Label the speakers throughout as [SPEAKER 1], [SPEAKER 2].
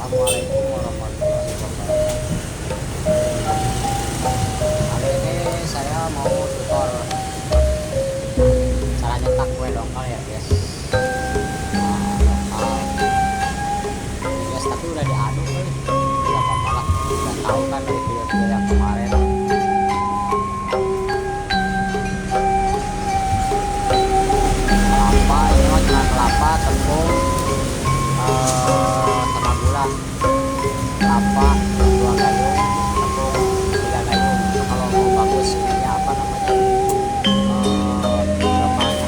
[SPEAKER 1] Assalamualaikum warahmatullahi wabarakatuh. Kali ini saya mau tutor cara nyetak kue dongkal ya guys. Dongkal guys, tapi udah diaduk nih, nggak apa-apa lah, udah tahu kan dari video-video yang kemarin. Kelapa ini mah cuma kelapa, tepung, sama gula. Kelapa 2 gayung, tepung 3 gayung. Kalau mau bagus ini apa namanya, dongkalnya,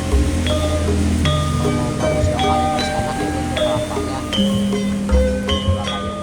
[SPEAKER 1] kalau mau bagus dongkalnya terus enak itu kelapanya 2 gayung.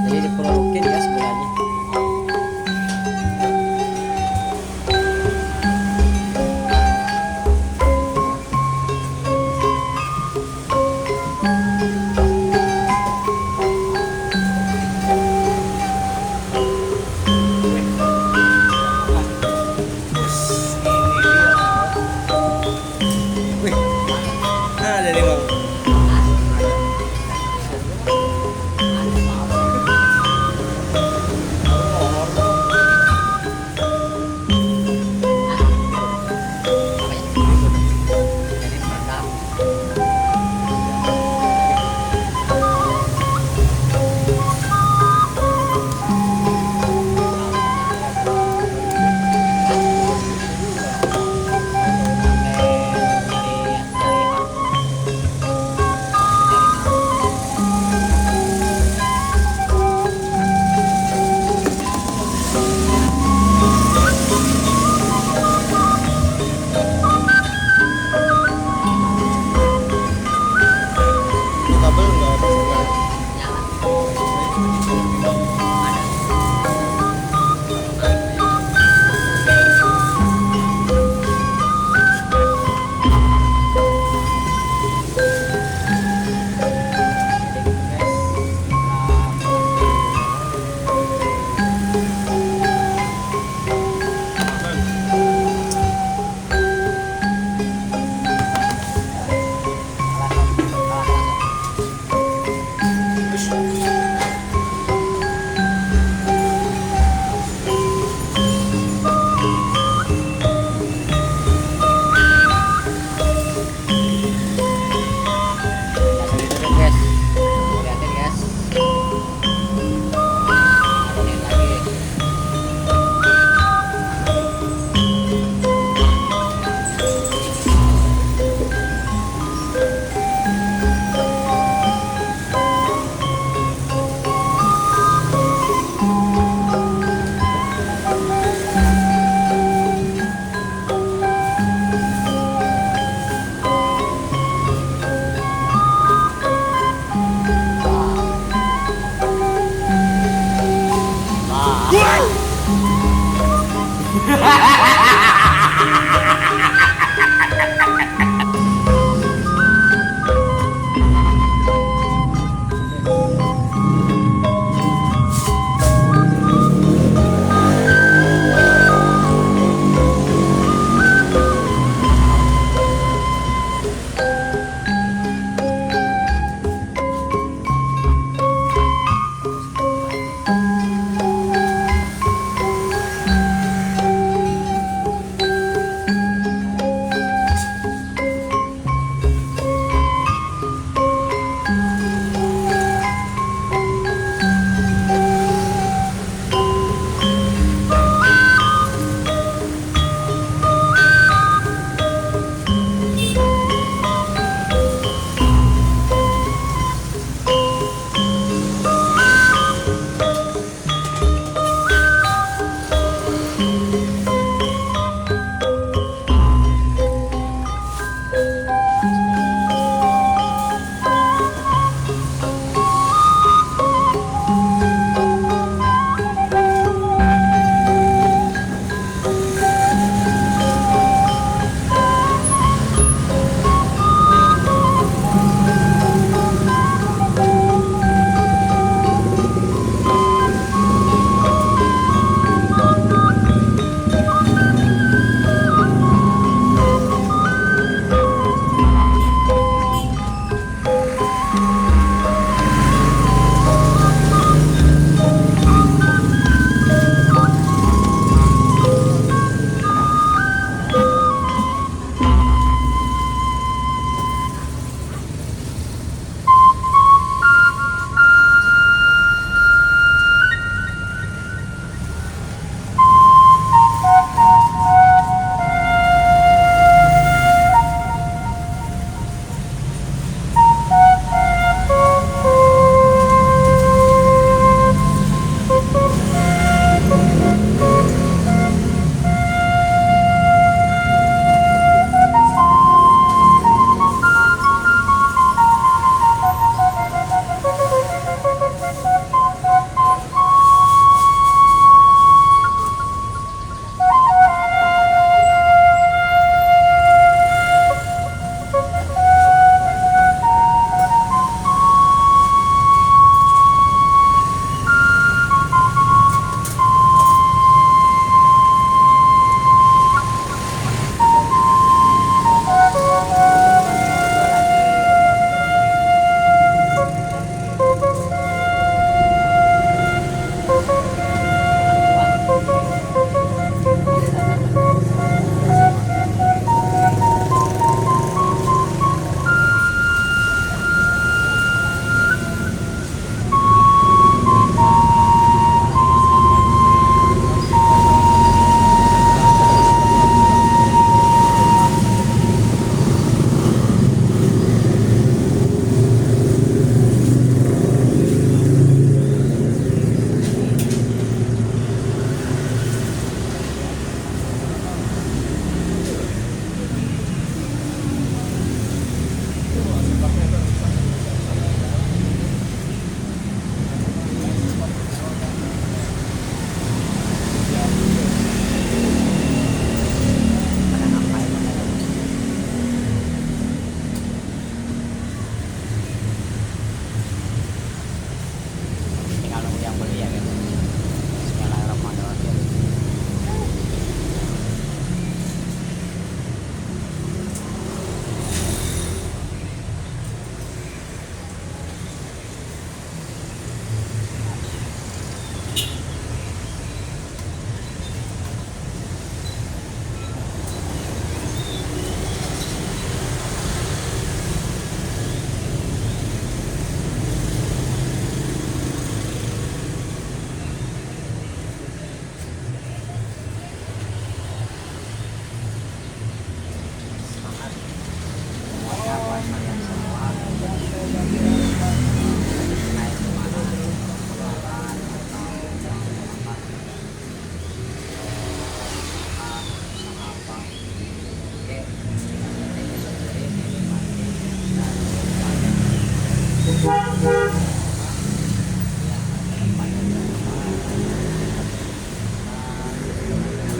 [SPEAKER 1] Jadi diperukin ya sebenarnya.
[SPEAKER 2] Wih, ada nih bang. Kabel nggak bisa.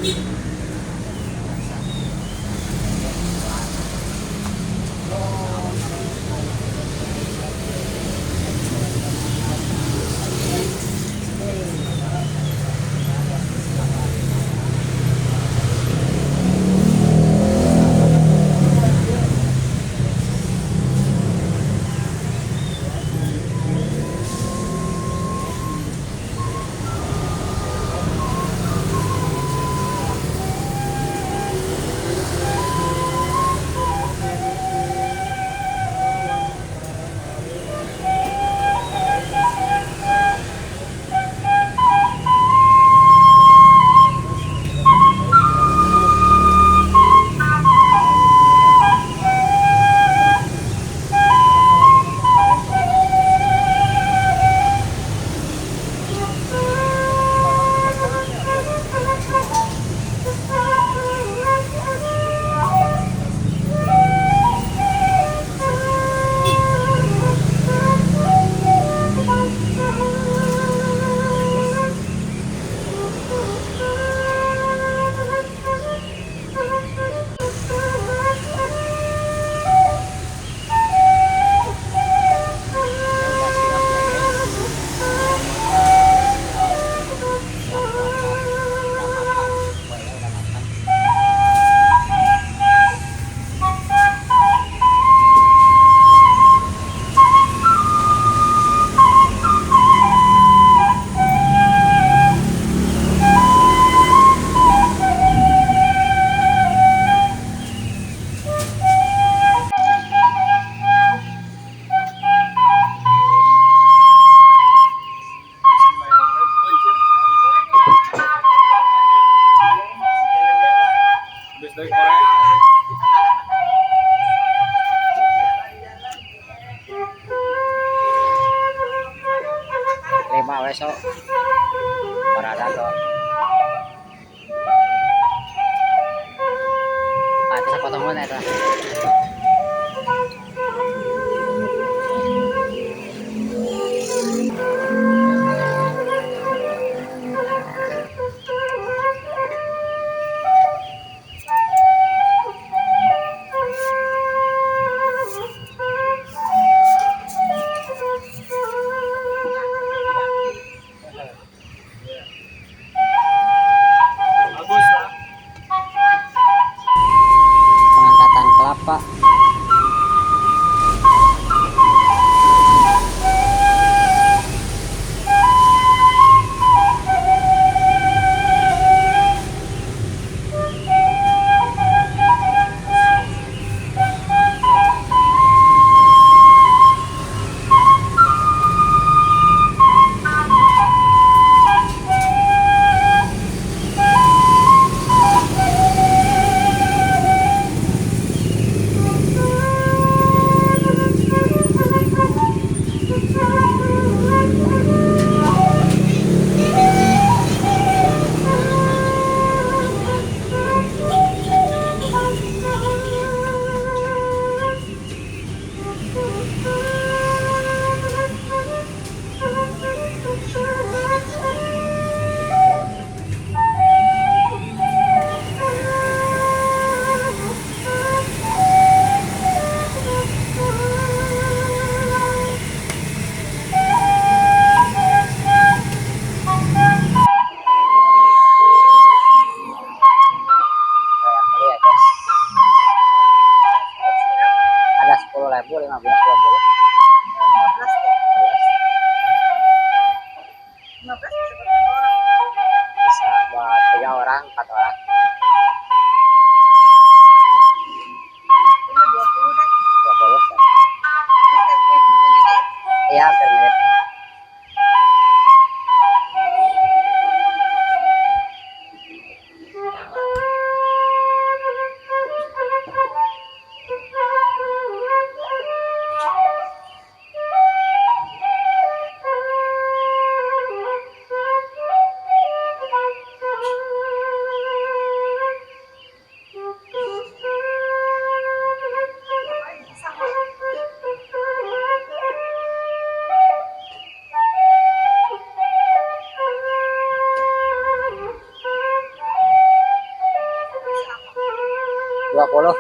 [SPEAKER 1] udah siap ya guys, siap puasa, udah makan, kuenya udah makan.
[SPEAKER 2] Habis dari Korea.
[SPEAKER 1] Lima besok berada tuh. Ah, itu saya potong dulu itu.
[SPEAKER 2] Bagus lah.
[SPEAKER 1] Pengangkatan kelapa. Ada 10.000, 15, 20.
[SPEAKER 3] 15 orang.
[SPEAKER 1] Bisa buat 3 orang, 4 orang.
[SPEAKER 3] Cuma 20 deh.
[SPEAKER 1] 20 kan.
[SPEAKER 3] Ini kayak buku gitu ya?
[SPEAKER 1] Iya, per menit. 20.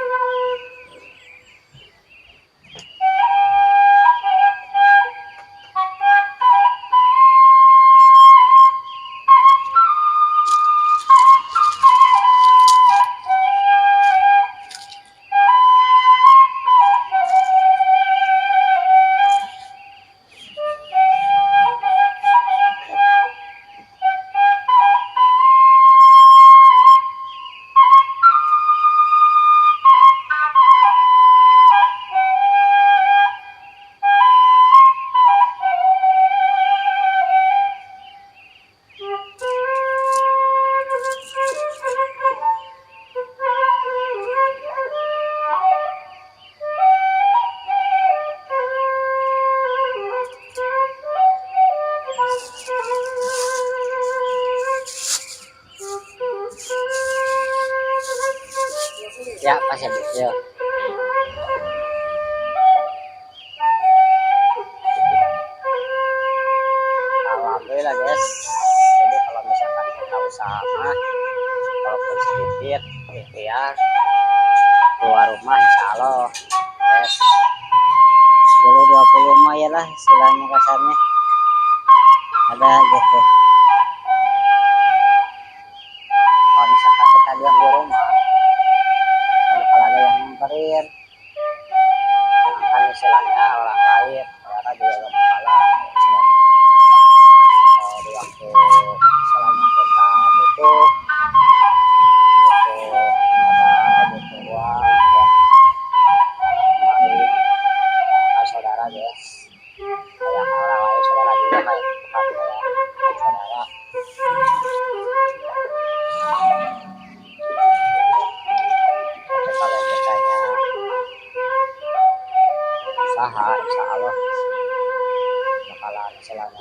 [SPEAKER 1] Ya, pas ya, Bu. Ya. Alhamdulillah, guys. Jadi kalau misalkan kita usaha mah, walaupun sedikit ikhtiar keluar rumah, insya Allah, guys. 10-20 mah ya lah istilahnya kasarnya. Ada gitu. Kalau misalkan kita diam di rumah, kalau ada yang nyamperin, kan istilahnya orang lain, mereka juga gak bakalan istilahnya di waktu istilahnya kita butuh uang ya, kembali ke saudara, guys. Kayak orang lain saudara juga kayak bukan kayak saudara. Tapi kalau kitanya usaha, insya Allah bakalan istilahnya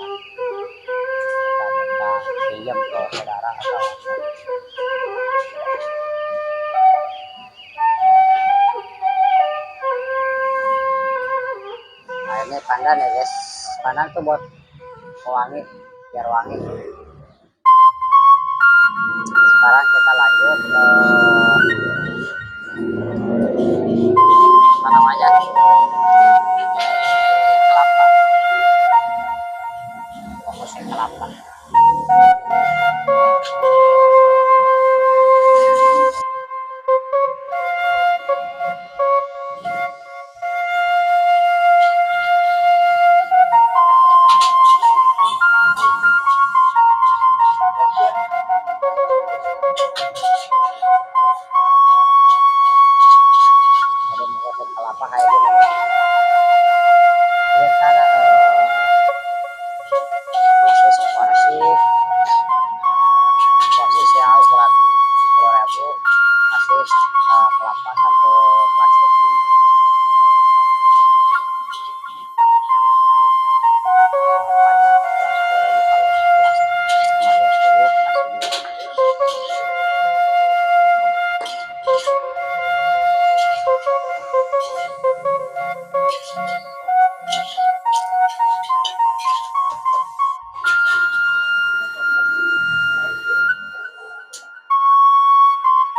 [SPEAKER 1] kita minta pinjam ke saudara atau nah ini pandan ya, guys. Pandan tuh buat wangi, biar wangi. Sekarang kita lanjut ke apa namanya, kelapa. Fokusnya kelapa. Jadi fokusnya kelapa kayak gini. Ini ntar masih seporsi ya ukuran 10.000, masih kelapa satu plastik ini. Kelapanya ukuran 10.000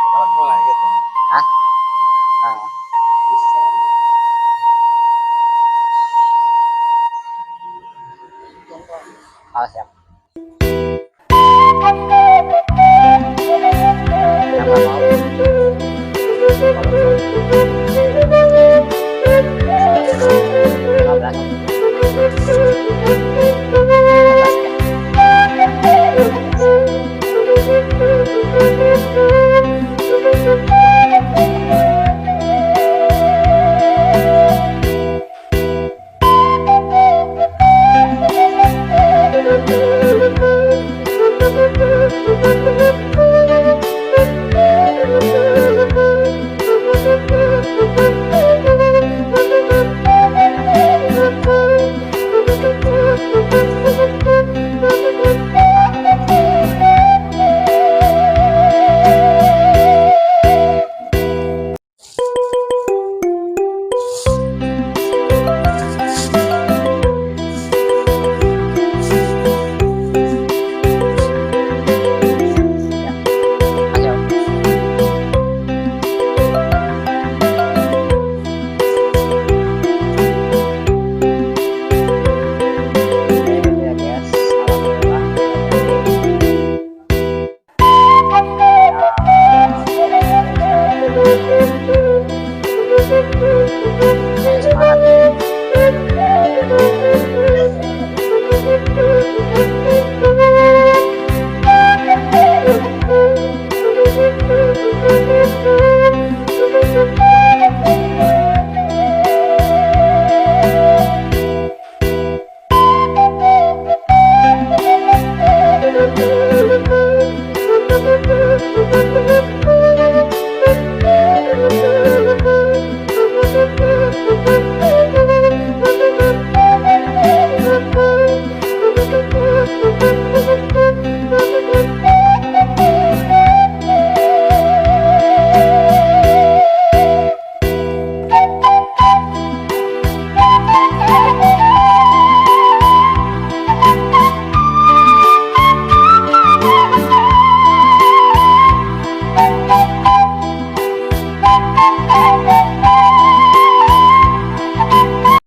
[SPEAKER 1] kalau
[SPEAKER 2] Kalau mulai gitu.
[SPEAKER 1] hah? Ah,
[SPEAKER 2] Bisa.
[SPEAKER 1] siap. Kenapa mau? Kalau 15 ya.